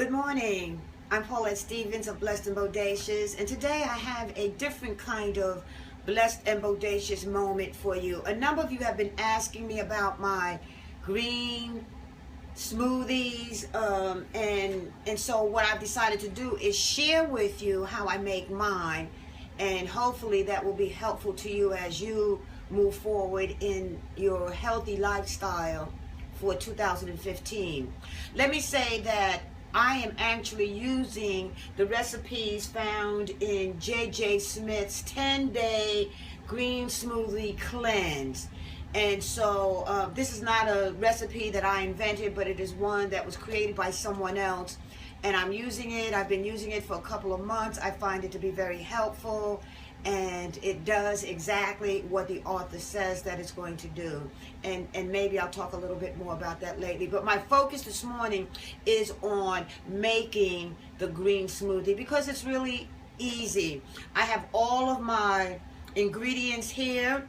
Good morning. I'm Paulette Stevens of Blessed and Bodacious, and today I have a different kind of blessed and bodacious moment for you. A number of you have been asking me about my green smoothies, and so what I've decided to do is share with you how I make mine, and hopefully that will be helpful to you as you move forward in your healthy lifestyle for 2015. Let me say that I am actually using the recipes found in J.J. Smith's 10-day green smoothie cleanse. And so this is not a recipe that I invented, but it is one that was created by someone else. And I'm using it. I've been using it for a couple of months. I find it to be very helpful. And it does exactly what the author says that it's going to do. And maybe I'll talk a little bit more about that lately. But my focus this morning is on making the green smoothie because it's really easy. I have all of my ingredients here.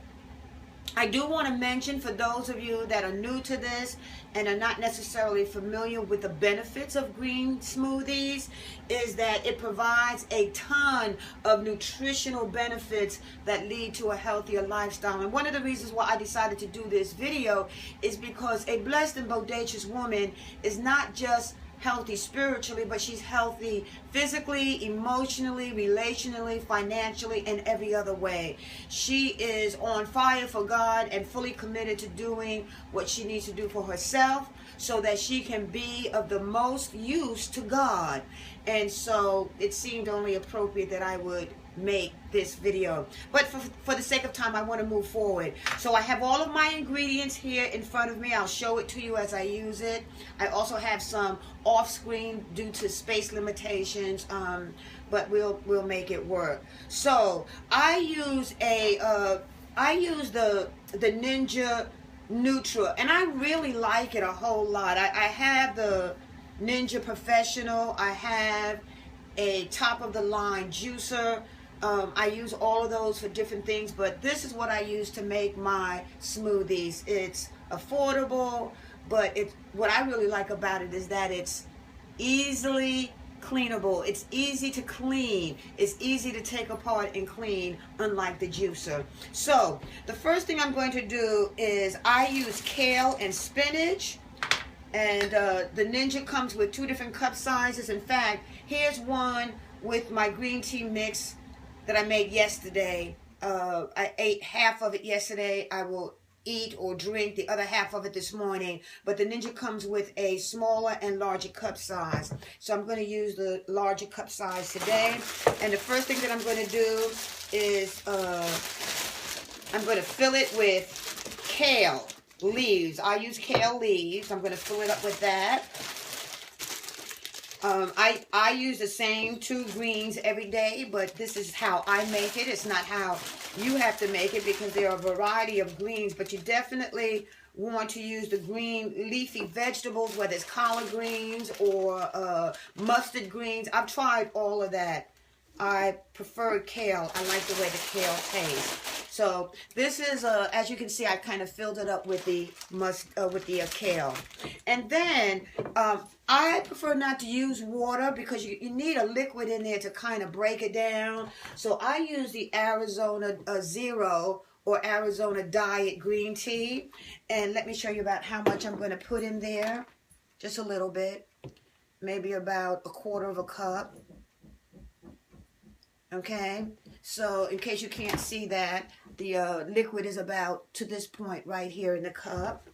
I do want to mention, for those of you that are new to this and are not necessarily familiar with the benefits of green smoothies, is that it provides a ton of nutritional benefits that lead to a healthier lifestyle. And one of the reasons why I decided to do this video is because a blessed and bodacious woman is not just healthy spiritually, but she's healthy physically, emotionally, relationally, financially, and every other way. She is on fire for God and fully committed to doing what she needs to do for herself so that she can be of the most use to God. And so it seemed only appropriate that I would make this video, but for the sake of time I want to move forward. So I have all of my ingredients here in front of me. I'll show it to you as I use it. I also have some off screen due to space limitations, but we'll make it work. So I use the Ninja Nutra, and I really like it a whole lot. I have the Ninja Professional. I have a top of the line juicer. I use all of those for different things, but this is what I use to make my smoothies. It's affordable, but what I really like about it is that it's easily cleanable. It's easy to clean. It's easy to take apart and clean, unlike the juicer. So the first thing I'm going to do is I use kale and spinach. And the Ninja comes with 2 different cup sizes. In fact, here's one with my green tea mix that I made yesterday. I ate half of it yesterday. I will eat or drink the other half of it this morning. But the Ninja comes with a smaller and larger cup size. So I'm going to use the larger cup size today. And the first thing that I'm going to do is I'm going to fill it with kale leaves. I use kale leaves. I'm going to fill it up with that. I use the same 2 greens every day, but this is how I make it. It's not how you have to make it because there are a variety of greens, but you definitely want to use the green leafy vegetables, whether it's collard greens or mustard greens. I've tried all of that. I prefer kale. I like the way the kale tastes. So this is, as you can see, I kind of filled it up with the kale. And then I prefer not to use water because you need a liquid in there to kind of break it down. So I use the Arizona Zero or Arizona Diet green tea. And let me show you about how much I'm going to put in there. Just a little bit. Maybe about 1/4 cup. Okay, so in case you can't see that, the liquid is about to this point right here in the cup.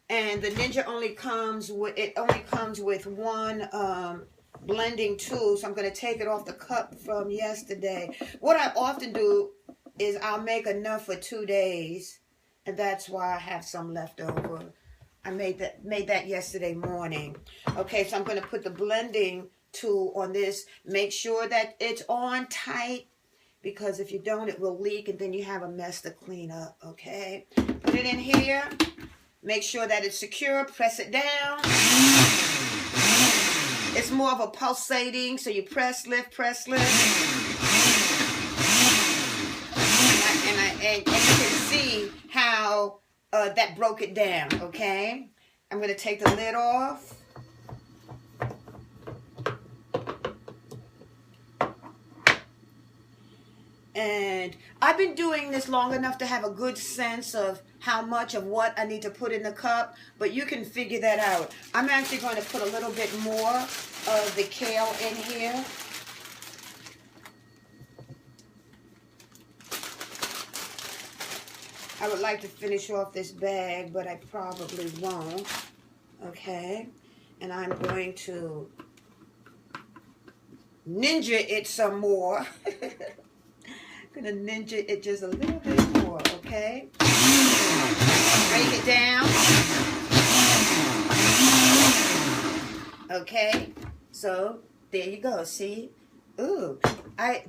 And the Ninja only comes with one blending tool, so I'm going to take it off the cup from yesterday. What I often do is I'll make enough for 2 days, and that's why I have some left over. I made that yesterday morning. Okay, so I'm going to put the blending tool on this. Make sure that it's on tight, because if you don't, it will leak and then you have a mess to clean up. Okay, put it in here. Make sure that it's secure. Press it down. It's more of a pulsating, so you press, lift, press, lift. And you can see how that broke it down. Okay, I'm going to take the lid off. And I've been doing this long enough to have a good sense of how much of what I need to put in the cup, but you can figure that out. I'm actually going to put a little bit more of the kale in here. I would like to finish off this bag, but I probably won't. Okay, and I'm going to ninja it some more. I'm gonna ninja it just a little bit more, okay? Break it down. Okay, so there you go. See, ooh, I've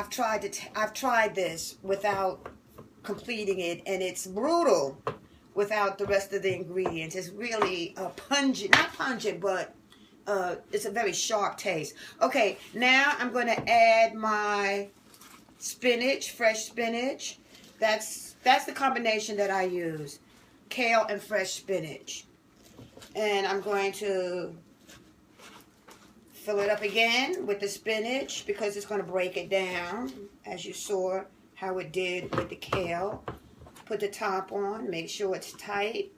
tried this without completing it, and it's brutal without the rest of the ingredients. It's really pungent, not pungent, but it's a very sharp taste. Okay, now I'm going to add my spinach, fresh spinach. That's the combination that I use, kale and fresh spinach. And I'm going to fill it up again with the spinach because it's going to break it down, as you saw how it did with the kale. Put the top on, make sure it's tight.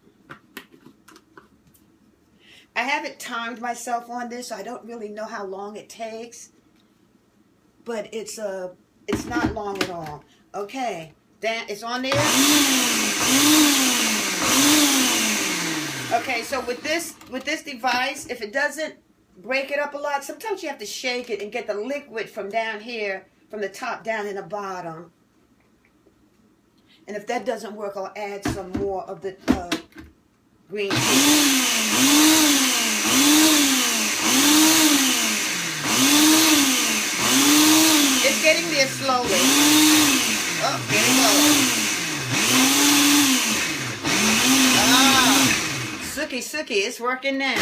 I haven't timed myself on this, so I don't really know how long it takes, but it's not long at all. Okay, then it's on there. Okay, so with this device, if it doesn't break it up a lot, sometimes you have to shake it and get the liquid from down here, from the top down in the bottom. And if that doesn't work, I'll add some more of the green tea. It's getting there slowly. Oh, there it goes. Ah, Suki, it's working now.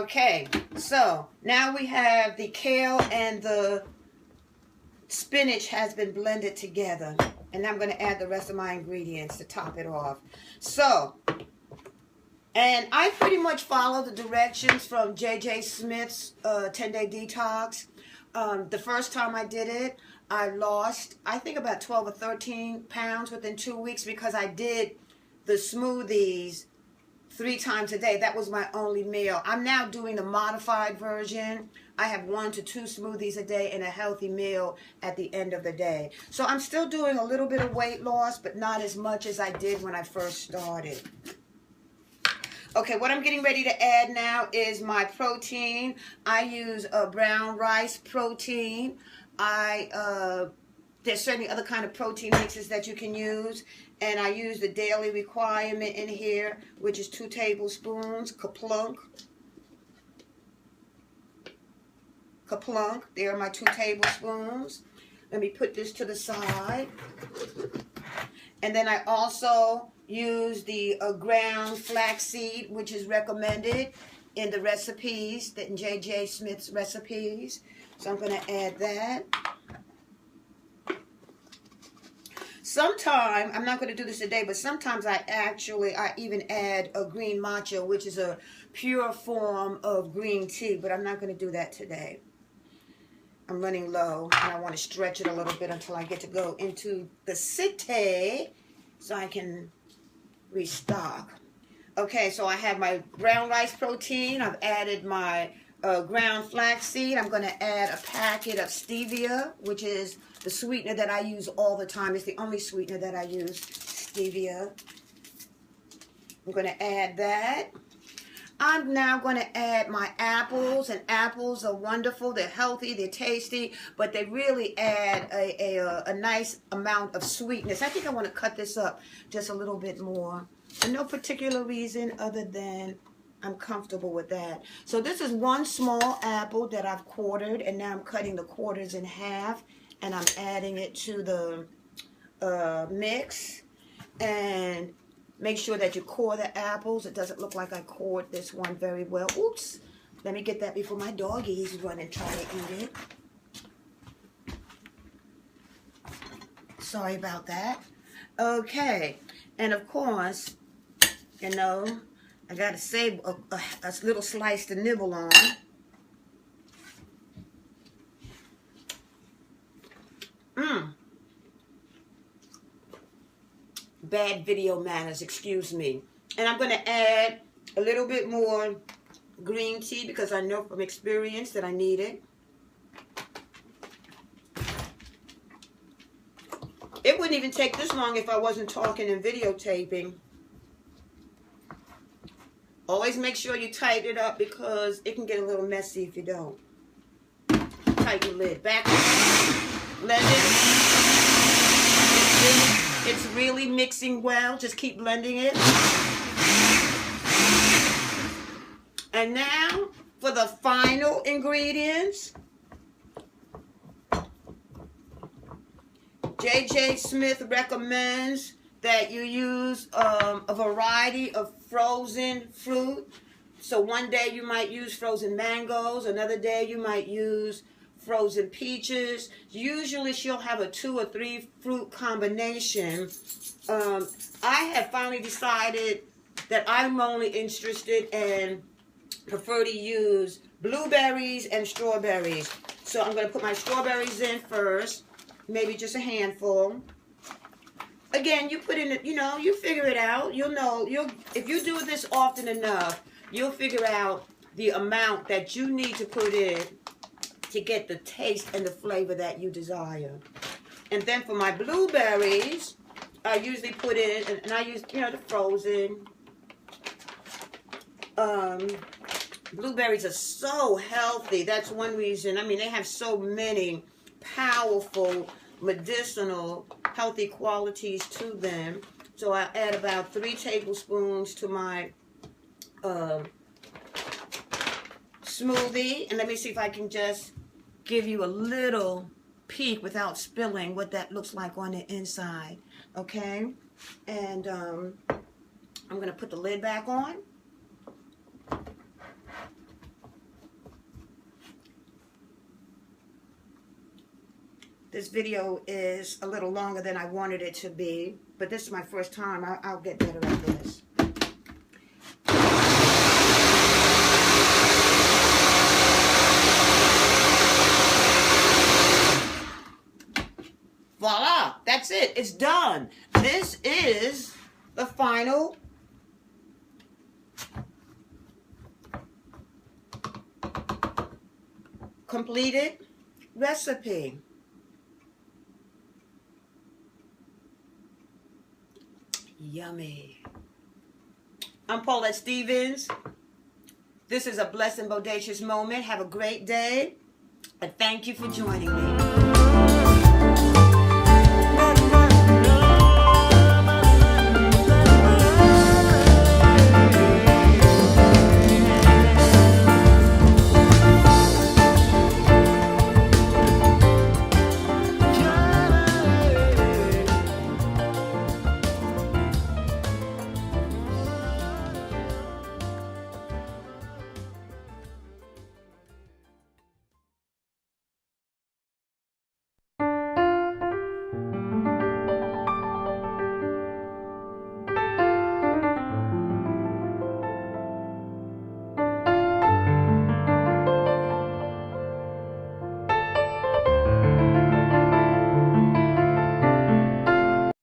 Okay, so now we have the kale and the spinach has been blended together, and I'm going to add the rest of my ingredients to top it off. So, and I pretty much follow the directions from J.J. Smith's 10-day detox. The first time I did it, I lost, I think, about 12 or 13 pounds within 2 weeks because I did the smoothies 3 times a day. That was my only meal. I'm now doing the modified version. I have 1 to 2 smoothies a day and a healthy meal at the end of the day. So I'm still doing a little bit of weight loss, but not as much as I did when I first started. Okay, what I'm getting ready to add now is my protein. I use a brown rice protein. There's certainly other kind of protein mixes that you can use. And I use the daily requirement in here, which is 2 tablespoons, kaplunk. Kaplunk, there are my 2 tablespoons. Let me put this to the side. And then I also use the ground flaxseed, which is recommended in the recipes, in J.J. Smith's recipes. So I'm going to add that. Sometime, I'm not going to do this today, but sometimes I even add a green matcha, which is a pure form of green tea, but I'm not going to do that today. I'm running low, and I want to stretch it a little bit until I get to go into the city so I can restock. Okay, so I have my brown rice protein. I've added my ground flaxseed. I'm going to add a packet of stevia, which is the sweetener that I use all the time. It's the only sweetener that I use, stevia. I'm going to add that. I'm now going to add my apples, and apples are wonderful. They're healthy, they're tasty, but they really add a nice amount of sweetness. I think I want to cut this up just a little bit more. For no particular reason other than I'm comfortable with that. So this is 1 small apple that I've quartered, and now I'm cutting the quarters in half, and I'm adding it to the mix. And make sure that you core the apples. It doesn't look like I cored this one very well. Oops. Let me get that before my doggies run and try to eat it. Sorry about that. Okay. And of course, you know, I got to save a little slice to nibble on. bad video manners, excuse me. And I'm going to add a little bit more green tea because I know from experience that I need it. It wouldn't even take this long if I wasn't talking and videotaping. Always make sure you tighten it up because it can get a little messy if you don't. Tighten the lid back. Blend it. It's really mixing well. Just keep blending it. And now for the final ingredients. J.J. Smith recommends that you use a variety of frozen fruit. So one day you might use frozen mangoes. Another day you might use frozen peaches. Usually she'll have a 2 or 3 fruit combination. I have finally decided that I'm only interested and prefer to use blueberries and strawberries. So I'm going to put my strawberries in first, maybe just a handful. Again, you put in it, you know, you figure it out. You'll know, if you do this often enough, you'll figure out the amount that you need to put in to get the taste and the flavor that you desire. And then for my blueberries, I usually put in, and I use, you know, the frozen. Blueberries are so healthy. That's one reason. I mean, they have so many powerful, medicinal, healthy qualities to them. So I add about 3 tablespoons to my smoothie. And let me see if I can just give you a little peek without spilling what that looks like on the inside. Okay? And I'm going to put the lid back on. This video is a little longer than I wanted it to be, but this is my first time. I'll get better at this. Voila! That's it. It's done. This is the final completed recipe. Yummy. I'm Paulette Stevens. This is a blessed and bodacious moment. Have a great day. And thank you for joining me.